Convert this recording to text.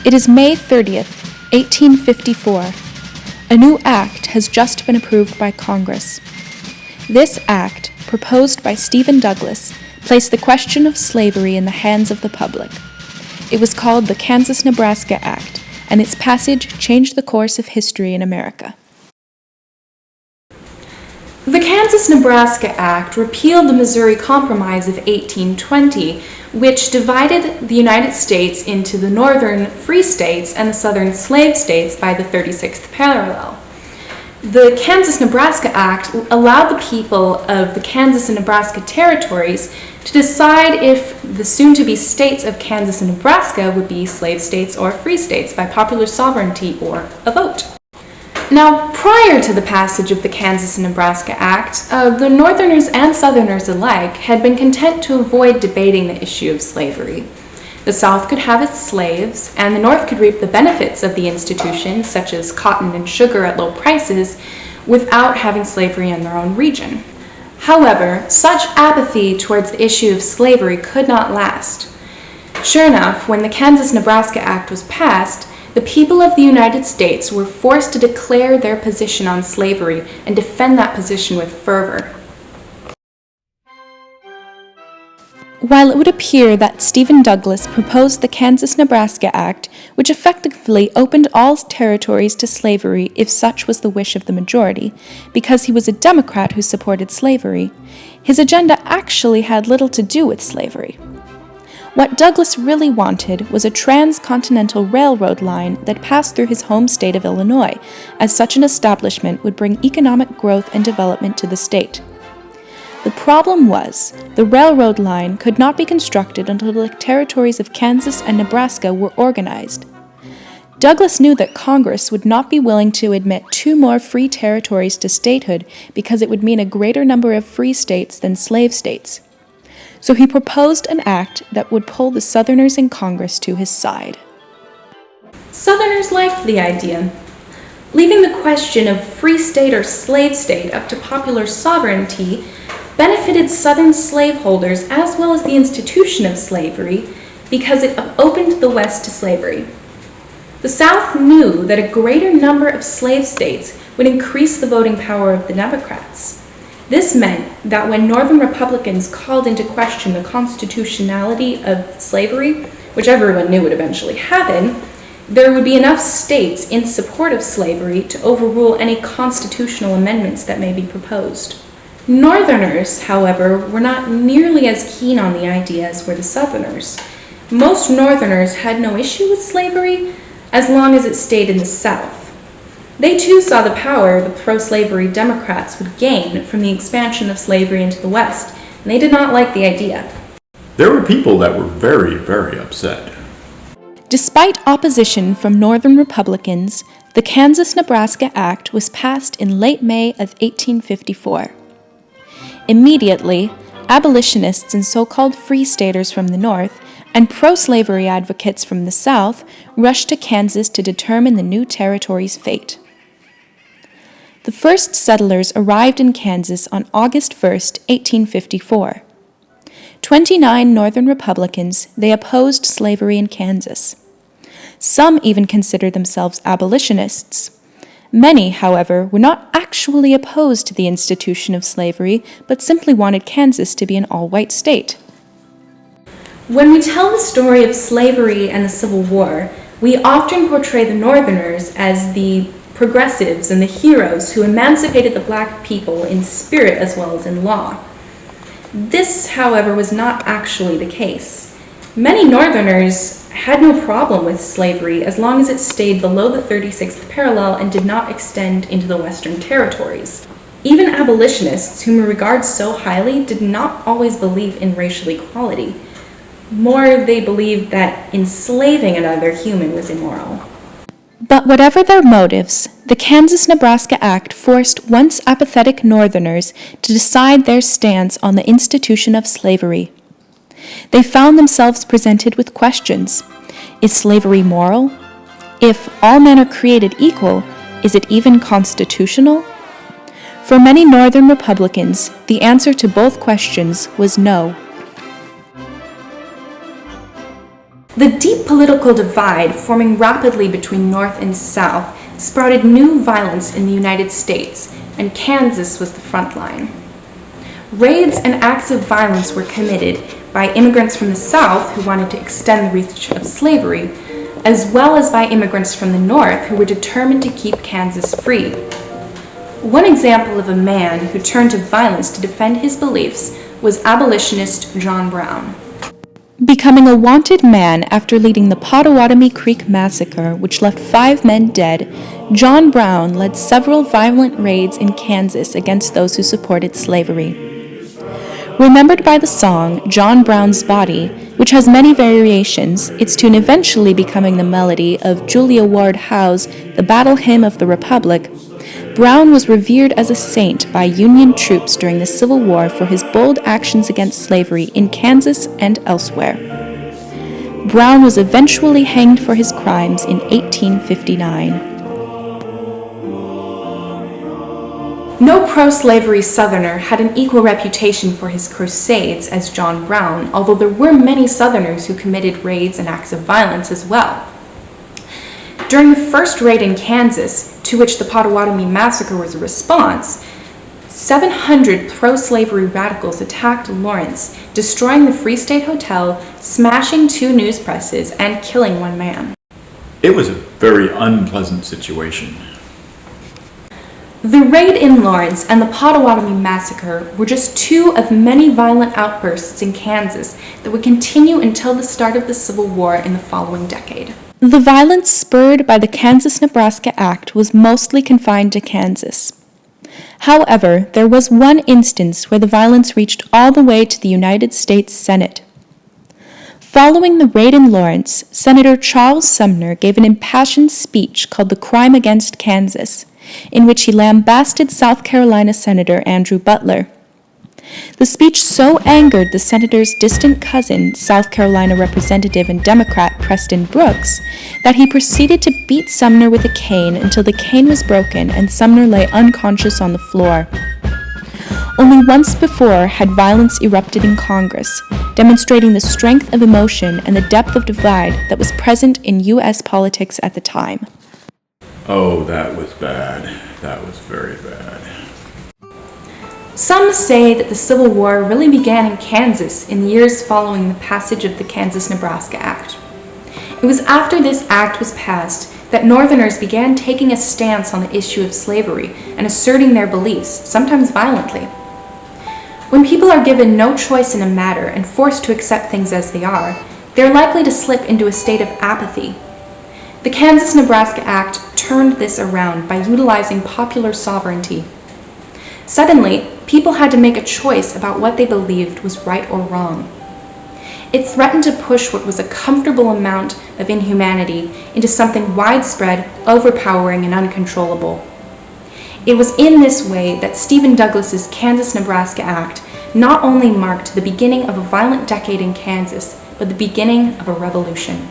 It is May 30th, 1854. A new act has just been approved by Congress. This act, proposed by Stephen Douglas, placed the question of slavery in the hands of the public. It was called the Kansas-Nebraska Act, and its passage changed the course of history in America. The Kansas-Nebraska Act repealed the Missouri Compromise of 1820, which divided the United States into the northern free states and the southern slave states by the 36th parallel. The Kansas-Nebraska Act allowed the people of the Kansas and Nebraska territories to decide if the soon-to-be states of Kansas and Nebraska would be slave states or free states by popular sovereignty or a vote. Now, prior to the passage of the Kansas and Nebraska Act, the Northerners and Southerners alike had been content to avoid debating the issue of slavery. The South could have its slaves, and the North could reap the benefits of the institution, such as cotton and sugar at low prices, without having slavery in their own region. However, such apathy towards the issue of slavery could not last. Sure enough, when the Kansas-Nebraska Act was passed, the people of the United States were forced to declare their position on slavery and defend that position with fervor. While it would appear that Stephen Douglas proposed the Kansas-Nebraska Act, which effectively opened all territories to slavery if such was the wish of the majority, because he was a Democrat who supported slavery, his agenda actually had little to do with slavery. What Douglas really wanted was a transcontinental railroad line that passed through his home state of Illinois, as such an establishment would bring economic growth and development to the state. The problem was, the railroad line could not be constructed until the territories of Kansas and Nebraska were organized. Douglas knew that Congress would not be willing to admit two more free territories to statehood because it would mean a greater number of free states than slave states. So he proposed an act that would pull the Southerners in Congress to his side. Southerners liked the idea. Leaving the question of free state or slave state up to popular sovereignty benefited Southern slaveholders as well as the institution of slavery because it opened the West to slavery. The South knew that a greater number of slave states would increase the voting power of the Democrats. This meant that when Northern Republicans called into question the constitutionality of slavery, which everyone knew would eventually happen, there would be enough states in support of slavery to overrule any constitutional amendments that may be proposed. Northerners, however, were not nearly as keen on the idea as were the Southerners. Most Northerners had no issue with slavery as long as it stayed in the South. They too saw the power the pro-slavery Democrats would gain from the expansion of slavery into the West, and they did not like the idea. There were people that were very, very upset. Despite opposition from Northern Republicans, the Kansas-Nebraska Act was passed in late May of 1854. Immediately, abolitionists and so-called free staters from the North and pro-slavery advocates from the South rushed to Kansas to determine the new territory's fate. The first settlers arrived in Kansas on August 1, 1854. 29 Northern Republicans, they opposed slavery in Kansas. Some even considered themselves abolitionists. Many, however, were not actually opposed to the institution of slavery, but simply wanted Kansas to be an all-white state. When we tell the story of slavery and the Civil War, we often portray the Northerners as the progressives and the heroes who emancipated the black people in spirit as well as in law. This, however, was not actually the case. Many Northerners had no problem with slavery as long as it stayed below the 36th parallel and did not extend into the Western territories. Even abolitionists, whom we regard so highly, did not always believe in racial equality. More, they believed that enslaving another human was immoral. But whatever their motives, the Kansas-Nebraska Act forced once apathetic Northerners to decide their stance on the institution of slavery. They found themselves presented with questions. Is slavery moral? If all men are created equal, is it even constitutional? For many Northern Republicans, the answer to both questions was no. The deep political divide forming rapidly between North and South sprouted new violence in the United States, and Kansas was the front line. Raids and acts of violence were committed by immigrants from the South who wanted to extend the reach of slavery, as well as by immigrants from the North who were determined to keep Kansas free. One example of a man who turned to violence to defend his beliefs was abolitionist John Brown. Becoming a wanted man after leading the Pottawatomie Creek Massacre, which left 5 men dead, John Brown led several violent raids in Kansas against those who supported slavery. Remembered by the song John Brown's Body, which has many variations, its tune eventually becoming the melody of Julia Ward Howe's The Battle Hymn of the Republic, Brown was revered as a saint by Union troops during the Civil War for his bold actions against slavery in Kansas and elsewhere. Brown was eventually hanged for his crimes in 1859. No pro-slavery Southerner had an equal reputation for his crusades as John Brown, although there were many Southerners who committed raids and acts of violence as well. During the first raid in Kansas, to which the Pottawatomie Massacre was a response, 700 pro-slavery radicals attacked Lawrence, destroying the Free State Hotel, smashing 2 news presses, and killing 1 man. It was a very unpleasant situation. The raid in Lawrence and the Pottawatomie Massacre were just 2 of many violent outbursts in Kansas that would continue until the start of the Civil War in the following decade. The violence spurred by the Kansas-Nebraska Act was mostly confined to Kansas. However, there was one instance where the violence reached all the way to the United States Senate. Following the raid in Lawrence, Senator Charles Sumner gave an impassioned speech called The Crime Against Kansas, in which he lambasted South Carolina Senator Andrew Butler. The speech so angered the senator's distant cousin, South Carolina Representative and Democrat Preston Brooks, that he proceeded to beat Sumner with a cane until the cane was broken and Sumner lay unconscious on the floor. Only once before had violence erupted in Congress, demonstrating the strength of emotion and the depth of divide that was present in U.S. politics at the time. Oh, that was bad. That was very bad. Some say that the Civil War really began in Kansas in the years following the passage of the Kansas-Nebraska Act. It was after this act was passed that Northerners began taking a stance on the issue of slavery and asserting their beliefs, sometimes violently. When people are given no choice in a matter and forced to accept things as they are, they're likely to slip into a state of apathy. The Kansas-Nebraska Act turned this around by utilizing popular sovereignty. Suddenly, people had to make a choice about what they believed was right or wrong. It threatened to push what was a comfortable amount of inhumanity into something widespread, overpowering, and uncontrollable. It was in this way that Stephen Douglas's Kansas-Nebraska Act not only marked the beginning of a violent decade in Kansas, but the beginning of a revolution.